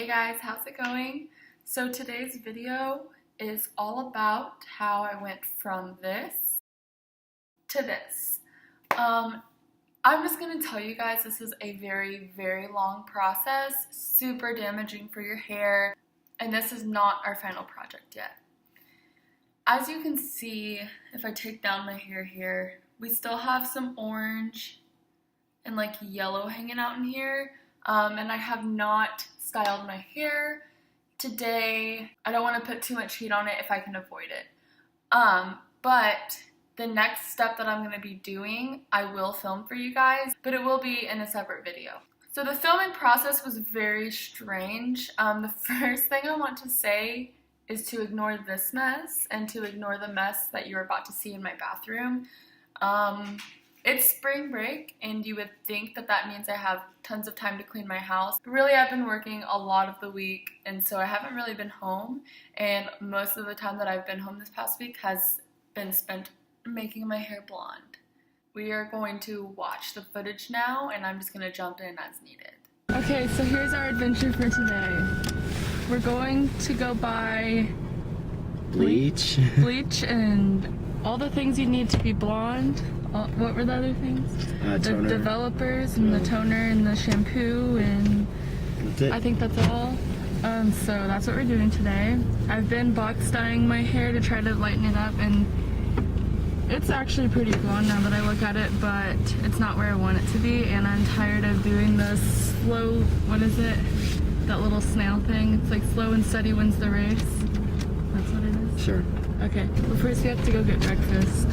Hey guys, how's it going? So today's video is all about how I went from this to this. I'm just going to tell you guys this is a very, very long process, super damaging for your hair, and this is not our final project yet. As you can see, if I take down my hair here, we still have some orange and like yellow hanging out in here, and I have not styled my hair today. I don't want to put too much heat on it if I can avoid it. But the next step that I'm going to be doing, I will film for you guys, but it will be in a separate video. So the filming process was very strange. The first thing I want to say is to ignore this mess and to ignore the mess that you're about to see in my bathroom. It's spring break, and you would think that that means I have tons of time to clean my house. But really, I've been working a lot of the week, and so I haven't really been home, and most of the time that I've been home this past week has been spent making my hair blonde. We are going to watch the footage now, and I'm just going to jump in as needed. Okay, so here's our adventure for today. We're going to go buy bleach and all the things you need to be blonde. What were the other things? The toner. Developers and the toner and the shampoo, and That's it. I think that's all. So that's what we're doing today. I've been box dyeing my hair to try to lighten it up, and it's actually pretty blonde now that I look at it, but it's not where I want it to be, and I'm tired of doing the slow, what is it? That little snail thing. It's like slow and steady wins the race. That's what it is? Sure. Okay, well first we have to go get breakfast,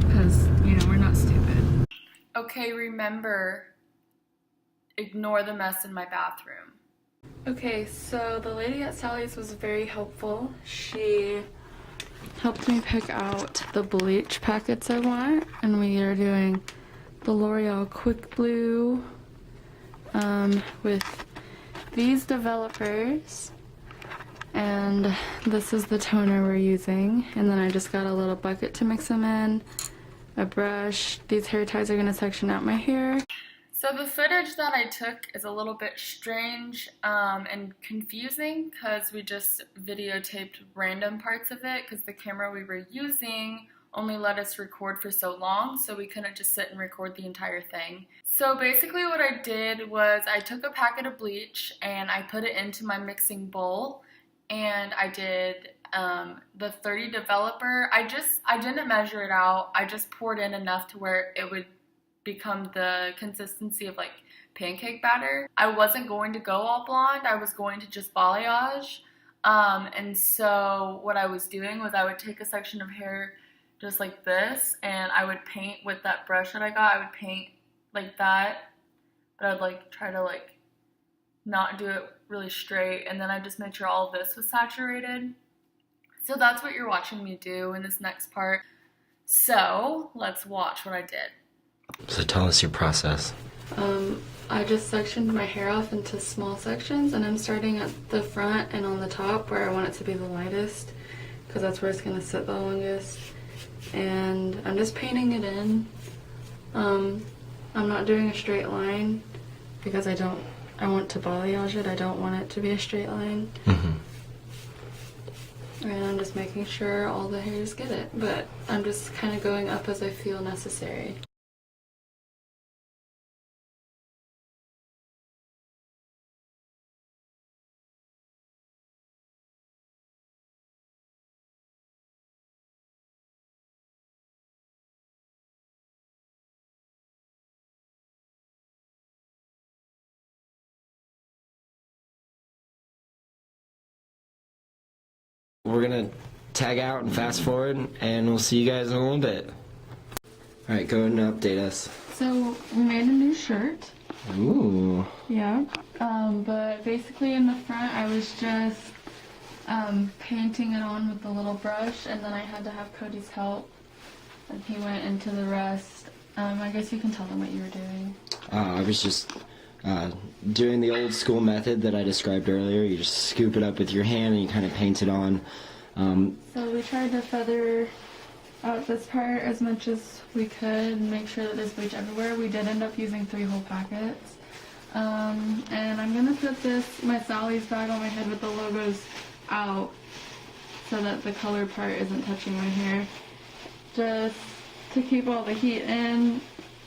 because, you know, we're not stupid. Okay, remember, ignore the mess in my bathroom. Okay, so the lady at Sally's was very helpful. She helped me pick out the bleach packets I want, and we are doing the L'Oreal Quick Blue with these developers, and this is the toner we're using, and then I just got a little bucket to mix them in, a brush. These hair ties are going to section out my hair. So the footage that I took is a little bit strange and confusing because we just videotaped random parts of it because the camera we were using only let us record for so long, so we couldn't just sit and record the entire thing. So basically what I did was I took a packet of bleach and I put it into my mixing bowl, and I did the 30 developer. I didn't measure it out. I just poured in enough to where it would become the consistency of like pancake batter. I wasn't going to go all blonde. I was going to just balayage. And so what I was doing was I would take a section of hair just like this, and I would paint with that brush that I got. I would paint like that, but I'd like try to like not do it really straight, and then I just made sure all of this was saturated. So that's what you're watching me do in this next part. So let's watch what I did. So tell us your process. I just sectioned my hair off into small sections, and I'm starting at the front and on the top where I want it to be the lightest, because that's where it's going to sit the longest. And I'm just painting it in. I'm not doing a straight line because I want to balayage it. I don't want it to be a straight line. Mm-hmm. And I'm just making sure all the hairs get it, but I'm just kind of going up as I feel necessary. We're gonna tag out and fast forward, and we'll see you guys in a little bit. Alright, go ahead and update us. So we made a new shirt. Ooh. Yeah. But basically in the front I was just painting it on with the little brush, and then I had to have Cody's help, and he went into the rest. I guess you can tell them what you were doing. I was just doing the old school method that I described earlier. You just scoop it up with your hand and you kind of paint it on. So we tried to feather out this part as much as we could and make sure that there's bleach everywhere. We did end up using 3 whole packets. And I'm gonna put my Sally's bag on my head with the logos out so that the color part isn't touching my hair. Just to keep all the heat in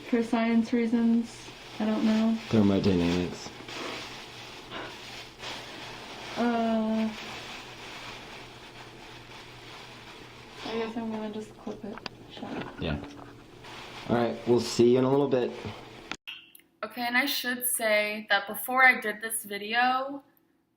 for science reasons. I don't know. Thermodynamics. I guess I'm gonna just clip it shut. Yeah. Alright, we'll see you in a little bit. Okay, and I should say that before I did this video,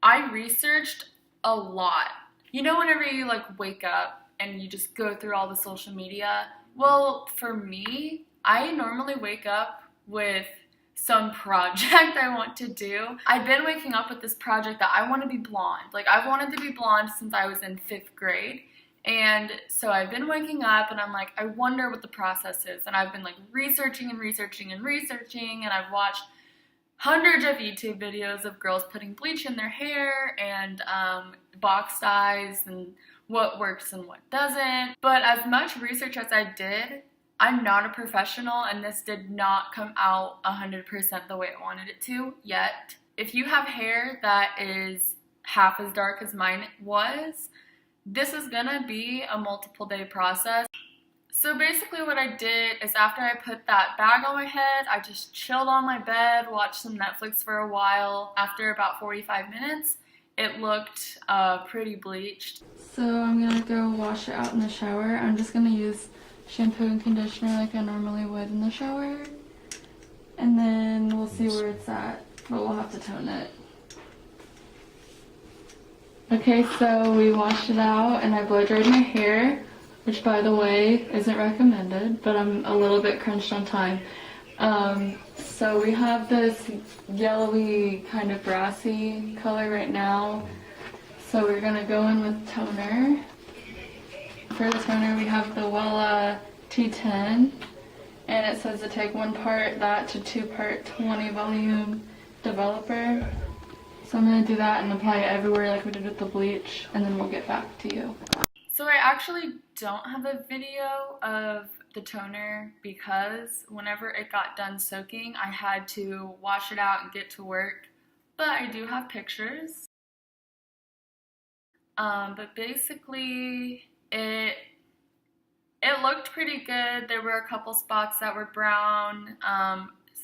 I researched a lot. You know, whenever you like wake up and you just go through all the social media? Well, for me, I normally wake up with some project I want to do. I've been waking up with this project that I want to be blonde. Like, I've wanted to be blonde since I was in 5th grade. And so I've been waking up and I'm like, I wonder what the process is. And I've been like researching and researching and researching, and I've watched hundreds of YouTube videos of girls putting bleach in their hair and box dyes and what works and what doesn't. But as much research as I did, I'm not a professional, and this did not come out 100% the way I wanted it to yet. If you have hair that is half as dark as mine was, this is gonna be a multiple day process. So basically what I did is after I put that bag on my head, I just chilled on my bed, watched some Netflix for a while. After about 45 minutes, it looked pretty bleached. So I'm gonna go wash it out in the shower. I'm just gonna use shampoo and conditioner like I normally would in the shower. And then we'll see where it's at, but we'll have to tone it. Okay, so we washed it out and I blow dried my hair, which by the way isn't recommended, but I'm a little bit crunched on time. So we have this yellowy kind of brassy color right now. So we're gonna go in with toner. For the toner we have the Wella T10, and it says to take 1 part that to 2 part 20 volume developer. So I'm going to do that and apply it everywhere like we did with the bleach, and then we'll get back to you. So I actually don't have a video of the toner because whenever it got done soaking, I had to wash it out and get to work. But I do have pictures. But basically, it looked pretty good. There were a couple spots that were brown.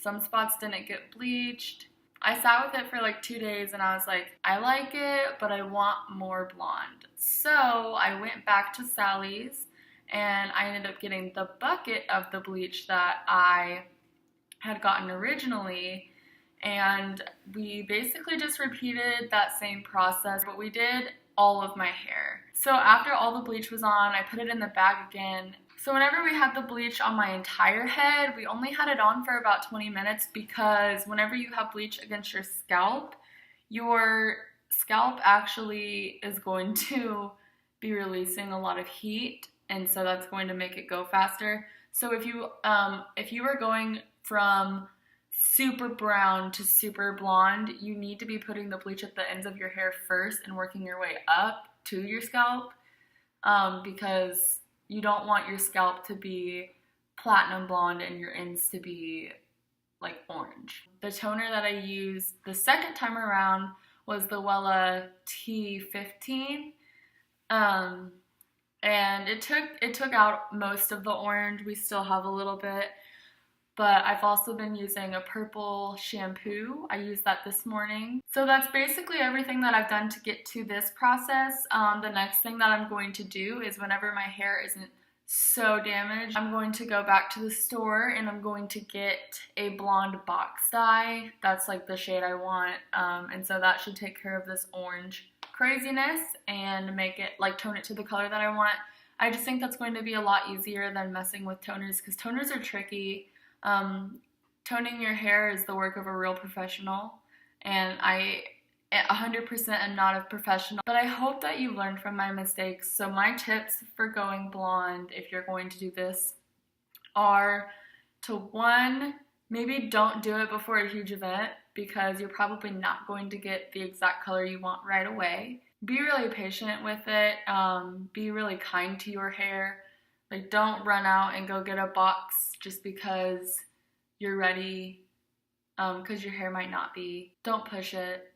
Some spots didn't get bleached. I sat with it for like 2 days and I was like, I like it, but I want more blonde. So I went back to Sally's and I ended up getting the bucket of the bleach that I had gotten originally. And we basically just repeated that same process, but we did all of my hair. So after all the bleach was on, I put it in the bag again. So whenever we had the bleach on my entire head, we only had it on for about 20 minutes because whenever you have bleach against your scalp actually is going to be releasing a lot of heat, and so that's going to make it go faster. So if you were going from super brown to super blonde, you need to be putting the bleach at the ends of your hair first and working your way up to your scalp, because you don't want your scalp to be platinum blonde and your ends to be like orange. The toner that I used the second time around was the Wella T15, and it took out most of the orange. We still have a little bit, but I've also been using a purple shampoo. I used that this morning. So that's basically everything that I've done to get to this process. The next thing that I'm going to do is whenever my hair isn't so damaged, I'm going to go back to the store and I'm going to get a blonde box dye. That's like the shade I want. And so that should take care of this orange craziness and make it, like, tone it to the color that I want. I just think that's going to be a lot easier than messing with toners because toners are tricky. Toning your hair is the work of a real professional, and I 100% am not a professional, but I hope that you learned from my mistakes. So my tips for going blonde, if you're going to do this, are to 1, maybe don't do it before a huge event because you're probably not going to get the exact color you want right away. Be really patient with it. Be really kind to your hair. Like, don't run out and go get a box just because you're ready because your hair might not be. Don't push it.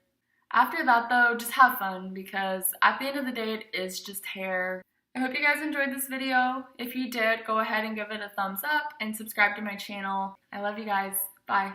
After that though, just have fun because at the end of the day, it is just hair. I hope you guys enjoyed this video. If you did, go ahead and give it a thumbs up and subscribe to my channel. I love you guys. Bye.